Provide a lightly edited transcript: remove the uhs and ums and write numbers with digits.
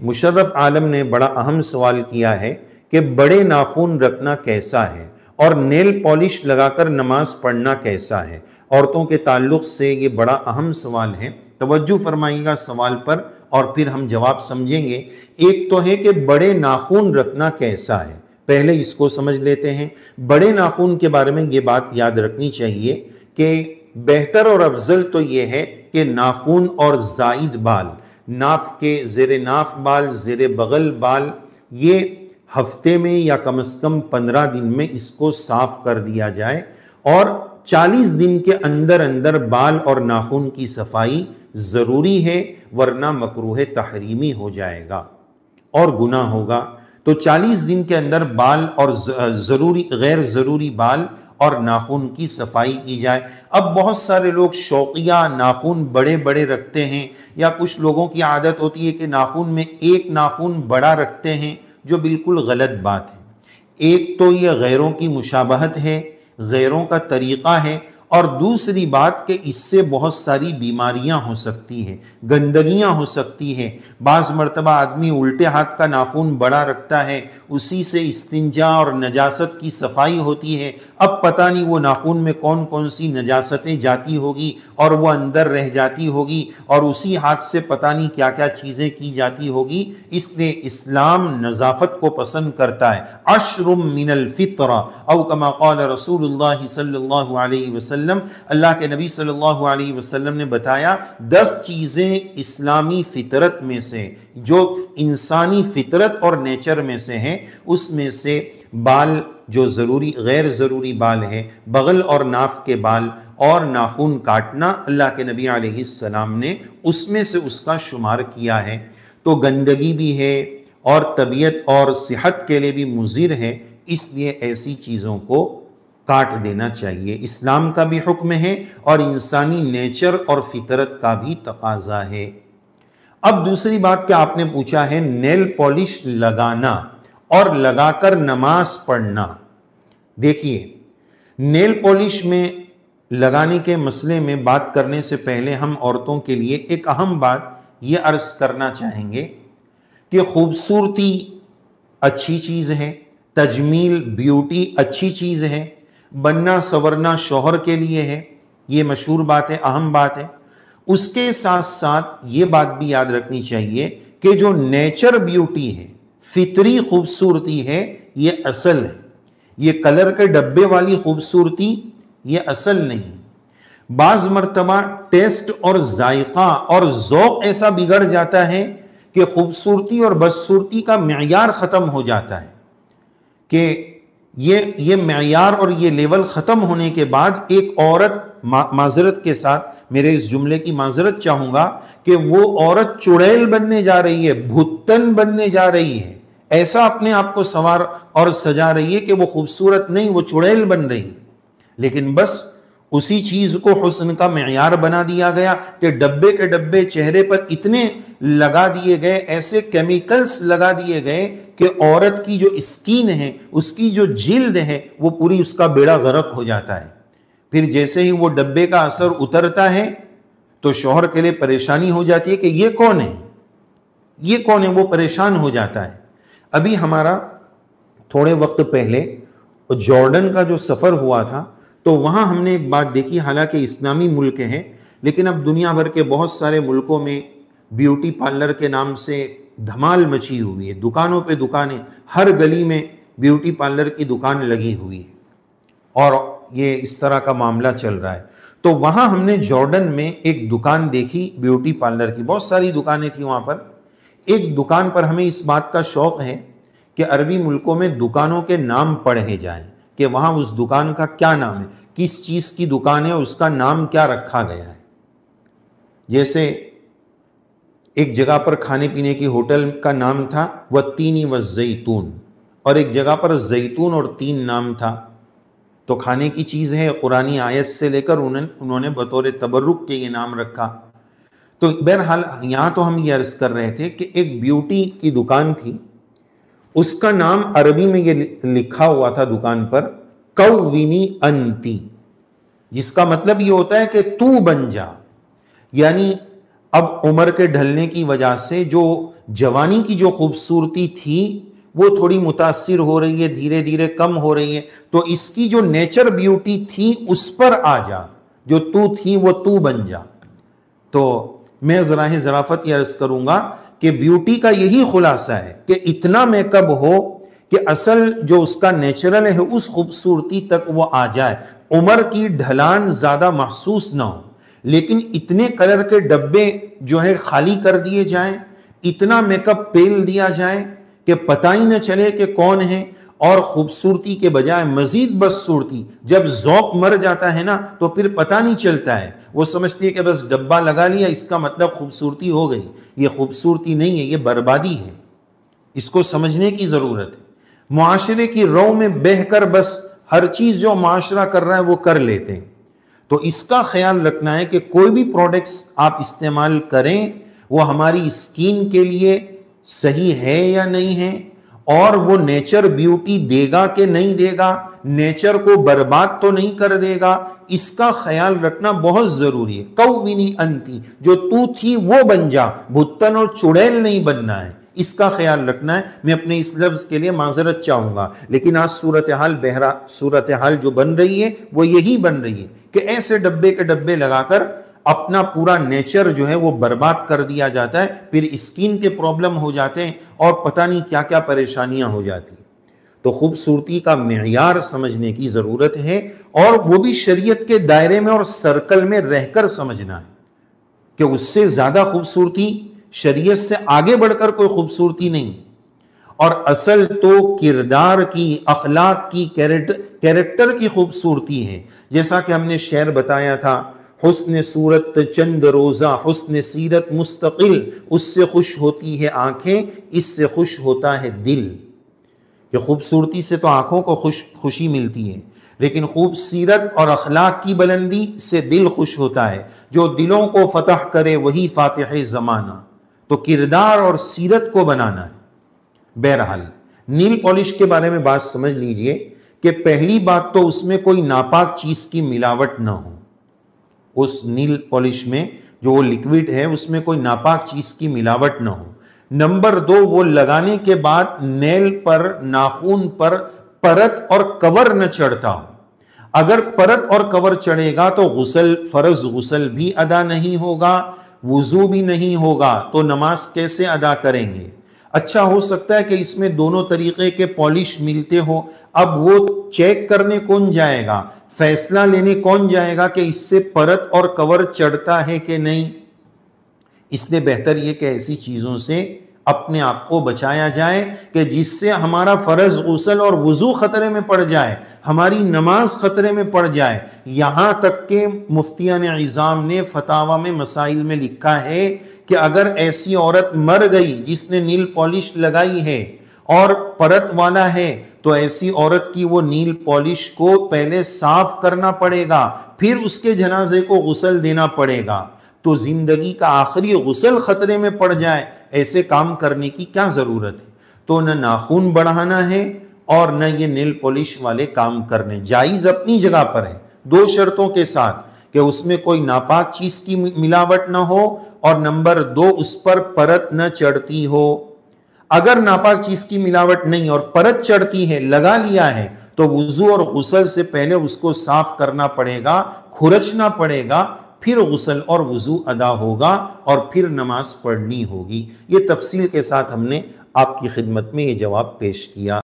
مشرف عالم نے بڑا اہم سوال کیا ہے کہ بڑے ناخن رکھنا کیسا ہے اور نیل پالش لگا کر نماز پڑھنا کیسا ہے۔ عورتوں کے تعلق سے یہ بڑا اہم سوال ہے، توجہ فرمائیے گا سوال پر اور پھر ہم جواب سمجھیں گے۔ ایک تو ہے کہ بڑے ناخن رکھنا کیسا ہے، پہلے اس کو سمجھ لیتے ہیں۔ بڑے ناخن کے بارے میں یہ بات یاد رکھنی چاہیے کہ بہتر اور افضل تو یہ ہے کہ ناخن اور زائد بال، ناف کے زیر ناف بال، زیر بغل بال، یہ ہفتے میں یا کم از کم 15 دن میں اس کو صاف کر دیا جائے، اور 40 دن کے اندر اندر بال اور ناخن کی صفائی ضروری ہے، ورنہ مکروہ تحریمی ہو جائے گا اور گناہ ہوگا۔ تو 40 دن کے اندر بال اور غیر ضروری بال اور ناخن کی صفائی کی جائے۔ اب بہت سارے لوگ شوقیہ ناخن بڑے بڑے رکھتے ہیں، یا کچھ لوگوں کی عادت ہوتی ہے کہ ناخن میں ایک ناخن بڑا رکھتے ہیں، جو بالکل غلط بات ہے۔ ایک تو یہ غیروں کی مشابہت ہے، غیروں کا طریقہ ہے، اور دوسری بات کہ اس سے بہت ساری بیماریاں ہو سکتی ہیں، گندگیاں ہو سکتی ہیں۔ بعض مرتبہ آدمی الٹے ہاتھ کا ناخن بڑا رکھتا ہے، اسی سے استنجا اور نجاست کی صفائی ہوتی ہے۔ اب پتہ نہیں وہ ناخن میں کون کون سی نجاستیں جاتی ہوگی اور وہ اندر رہ جاتی ہوگی، اور اسی ہاتھ سے پتہ نہیں کیا کیا چیزیں کی جاتی ہوگی۔ اس لیے اسلام نظافت کو پسند کرتا ہے۔ عشر من الفطرہ او کما قال رسول اللہ صلی اللہ علیہ وسلم، اللہ کے نبی صلی اللہ علیہ وسلم نے بتایا 10 چیزیں اسلامی فطرت میں سے، جو انسانی فطرت اور نیچر میں سے ہیں، اس میں سے بال جو غیر ضروری بال ہے، بغل اور ناف کے بال اور ناخن کاٹنا، اللہ کے نبی علیہ السلام نے اس میں سے اس کا شمار کیا ہے۔ تو گندگی بھی ہے اور طبیعت اور صحت کے لیے بھی مضر ہے، اس لیے ایسی چیزوں کو کاٹ دینا چاہیے۔ اسلام کا بھی حکم ہے اور انسانی نیچر اور فطرت کا بھی تقاضا ہے۔ اب دوسری بات کہ آپ نے پوچھا ہے نیل پالش لگانا اور لگا کر نماز پڑھنا۔ دیکھیے، نیل پالش میں لگانے کے مسئلے میں بات کرنے سے پہلے ہم عورتوں کے لیے ایک اہم بات یہ عرض کرنا چاہیں گے کہ خوبصورتی اچھی چیز ہے، تجمیل بیوٹی اچھی چیز ہے، بننا سورنا شوہر کے لیے ہے، یہ مشہور بات ہے، اہم بات ہے۔ اس کے ساتھ ساتھ یہ بات بھی یاد رکھنی چاہیے کہ جو نیچر بیوٹی ہے، فطری خوبصورتی ہے، یہ اصل ہے۔ یہ کلر کے ڈبے والی خوبصورتی یہ اصل نہیں۔ بعض مرتبہ ٹیسٹ اور ذائقہ اور ذوق ایسا بگڑ جاتا ہے کہ خوبصورتی اور بدصورتی کا معیار ختم ہو جاتا ہے، کہ یہ معیار اور یہ لیول ختم ہونے کے بعد ایک عورت، معذرت کے ساتھ میرے اس جملے کی معذرت چاہوں گا، کہ وہ عورت چڑیل بننے جا رہی ہے، بھتن بننے جا رہی ہے، ایسا اپنے آپ کو سنوار اور سجا رہی ہے کہ وہ خوبصورت نہیں، وہ چڑیل بن رہی ہے۔ لیکن بس اسی چیز کو حسن کا معیار بنا دیا گیا کہ ڈبے کے ڈبے چہرے پر اتنے لگا دیے گئے، ایسے کیمیکلز لگا دیے گئے کہ عورت کی جو اسکین ہے، اس کی جو جلد ہے، وہ پوری اس کا بیڑا غرق ہو جاتا ہے۔ پھر جیسے ہی وہ ڈبے کا اثر اترتا ہے تو شوہر کے لیے پریشانی ہو جاتی ہے کہ یہ کون ہے، یہ کون ہے، وہ پریشان ہو جاتا ہے۔ ابھی ہمارا تھوڑے وقت پہلے جارڈن کا جو سفر ہوا تھا، تو وہاں ہم نے ایک بات دیکھی، حالانکہ اسلامی ملک ہے لیکن اب دنیا بھر کے بہت سارے ملکوں میں بیوٹی پارلر کے نام سے دھمال مچی ہوئی ہے، دکانوں پہ دکانیں، ہر گلی میں بیوٹی پارلر کی دکان لگی ہوئی ہے، اور یہ اس طرح کا معاملہ چل رہا ہے۔ تو وہاں ہم نے جارڈن میں ایک دکان دیکھی بیوٹی پارلر کی، بہت ساری دکانیں تھیں وہاں پر۔ ایک دکان پر ہمیں اس بات کا شوق ہے کہ عربی ملکوں میں دکانوں کے نام پڑھے جائیں، کہ وہاں اس دکان کا کیا نام ہے، کس چیز کی دکان ہے، اس کا نام کیا رکھا گیا ہے۔ جیسے ایک جگہ پر کھانے پینے کی ہوٹل کا نام تھا والتین والزیتون، اور ایک جگہ پر زیتون اور تین نام تھا۔ تو کھانے کی چیز ہے، قرآنی آیت سے لے کر انہوں نے بطور تبرک کے یہ نام رکھا۔ تو بہرحال یہاں تو ہم یہ عرض کر رہے تھے کہ ایک بیوٹی کی دکان تھی، اس کا نام عربی میں یہ لکھا ہوا تھا دکان پر کوینی انتی، جس کا مطلب یہ ہوتا ہے کہ تو بن جا، یعنی اب عمر کے ڈھلنے کی وجہ سے جو جوانی کی جو خوبصورتی تھی وہ تھوڑی متاثر ہو رہی ہے، دھیرے دھیرے کم ہو رہی ہے، تو اس کی جو نیچر بیوٹی تھی اس پر آ جا، جو تو تھی وہ تو بن جا۔ تو میں ذرا ظرافت یہ عرض کروں گا کہ بیوٹی کا یہی خلاصہ ہے کہ اتنا میک اپ ہو کہ اصل جو اس کا نیچرل ہے اس خوبصورتی تک وہ آ جائے، عمر کی ڈھلان زیادہ محسوس نہ ہو، لیکن اتنے کلر کے ڈبے جو ہے خالی کر دیے جائیں، اتنا میک اپ پیل دیا جائے کہ پتہ ہی نہ چلے کہ کون ہے، اور خوبصورتی کے بجائے مزید بدصورتی۔ جب ذوق مر جاتا ہے نا تو پھر پتہ نہیں چلتا ہے، وہ سمجھتی ہے کہ بس ڈبہ لگا لیا اس کا مطلب خوبصورتی ہو گئی۔ یہ خوبصورتی نہیں ہے، یہ بربادی ہے، اس کو سمجھنے کی ضرورت ہے۔ معاشرے کی رو میں بہہ کر بس ہر چیز جو معاشرہ کر رہا ہے وہ کر لیتے ہیں، تو اس کا خیال رکھنا ہے کہ کوئی بھی پروڈکٹس آپ استعمال کریں وہ ہماری اسکین کے لیے صحیح ہے یا نہیں ہے، اور وہ نیچر بیوٹی دے گا کہ نہیں دے گا، نیچر کو برباد تو نہیں کر دے گا، اس کا خیال رکھنا بہت ضروری ہے۔ کوینی انتی، جو تو تھی وہ بن جا، بھتن اور چڑیل نہیں بننا ہے، اس کا خیال رکھنا ہے۔ میں اپنے اس لفظ کے لیے معذرت چاہوں گا، لیکن آج صورتحال جو بن رہی ہے وہ یہی بن رہی ہے کہ ایسے ڈبے کے ڈبے لگا کر اپنا پورا نیچر جو ہے وہ برباد کر دیا جاتا ہے، پھر اسکین کے پرابلم ہو جاتے ہیں اور پتہ نہیں کیا کیا پریشانیاں ہو جاتی ہیں۔ تو خوبصورتی کا معیار سمجھنے کی ضرورت ہے، اور وہ بھی شریعت کے دائرے میں اور سرکل میں رہ کر سمجھنا ہے کہ اس سے زیادہ خوبصورتی، شریعت سے آگے بڑھ کر کوئی خوبصورتی نہیں، اور اصل تو کردار کی، اخلاق کی، کیریکٹر کی خوبصورتی ہے۔ جیسا کہ ہم نے شعر بتایا تھا، حسن صورت چند روزہ، حسن سیرت مستقل، اس سے خوش ہوتی ہے آنکھیں، اس سے خوش ہوتا ہے دل۔ کہ خوبصورتی سے تو آنکھوں کو خوشی ملتی ہے، لیکن خوب سیرت اور اخلاق کی بلندی سے دل خوش ہوتا ہے۔ جو دلوں کو فتح کرے وہی فاتح زمانہ، تو کردار اور سیرت کو بنانا ہے۔ بہرحال نیل پالش کے بارے میں بات سمجھ لیجئے کہ پہلی بات تو اس میں کوئی ناپاک چیز کی ملاوٹ نہ ہو، اس نیل پالش میں جو وہ لیکوڈ ہے اس میں کوئی ناپاک چیز کی ملاوٹ نہ ہو۔ نمبر 2، وہ لگانے کے بعد نیل پر، ناخون پر پرت اور کور نہ چڑھتا ہو۔ اگر پرت اور کور چڑھے گا تو فرض غسل بھی ادا نہیں ہوگا، وضو بھی نہیں ہوگا، تو نماز کیسے ادا کریں گے؟ اچھا ہو سکتا ہے کہ اس میں دونوں طریقے کے پالش ملتے ہو، اب وہ چیک کرنے کون جائے گا، فیصلہ لینے کون جائے گا کہ اس سے پرت اور کور چڑھتا ہے کہ نہیں؟ اس لیے بہتر یہ کہ ایسی چیزوں سے اپنے آپ کو بچایا جائے کہ جس سے ہمارا فرض غسل اور وضو خطرے میں پڑ جائے، ہماری نماز خطرے میں پڑ جائے۔ یہاں تک کہ مفتیان عظام نے فتاوی میں مسائل میں لکھا ہے کہ اگر ایسی عورت مر گئی جس نے نیل پالش لگائی ہے اور پرت والا ہے، تو ایسی عورت کی وہ نیل پالش کو پہلے صاف کرنا پڑے گا، پھر اس کے جنازے کو غسل دینا پڑے گا۔ تو زندگی کا آخری غسل خطرے میں پڑ جائے، ایسے کام کرنے کی کیا ضرورت ہے؟ تو نہ ناخون بڑھانا ہے اور نہ یہ نیل پالش والے کام کرنے۔ جائز اپنی جگہ پر ہے، 2 شرطوں کے ساتھ، کہ اس میں کوئی ناپاک چیز کی ملاوٹ نہ ہو، اور نمبر 2 اس پر پرت نہ چڑھتی ہو۔ اگر ناپاک چیز کی ملاوٹ نہیں اور پرت چڑھتی ہے، لگا لیا ہے، تو وضو اور غسل سے پہلے اس کو صاف کرنا پڑے گا، کھرچنا پڑے گا، پھر غسل اور وضو ادا ہوگا اور پھر نماز پڑھنی ہوگی۔ یہ تفصیل کے ساتھ ہم نے آپ کی خدمت میں یہ جواب پیش کیا۔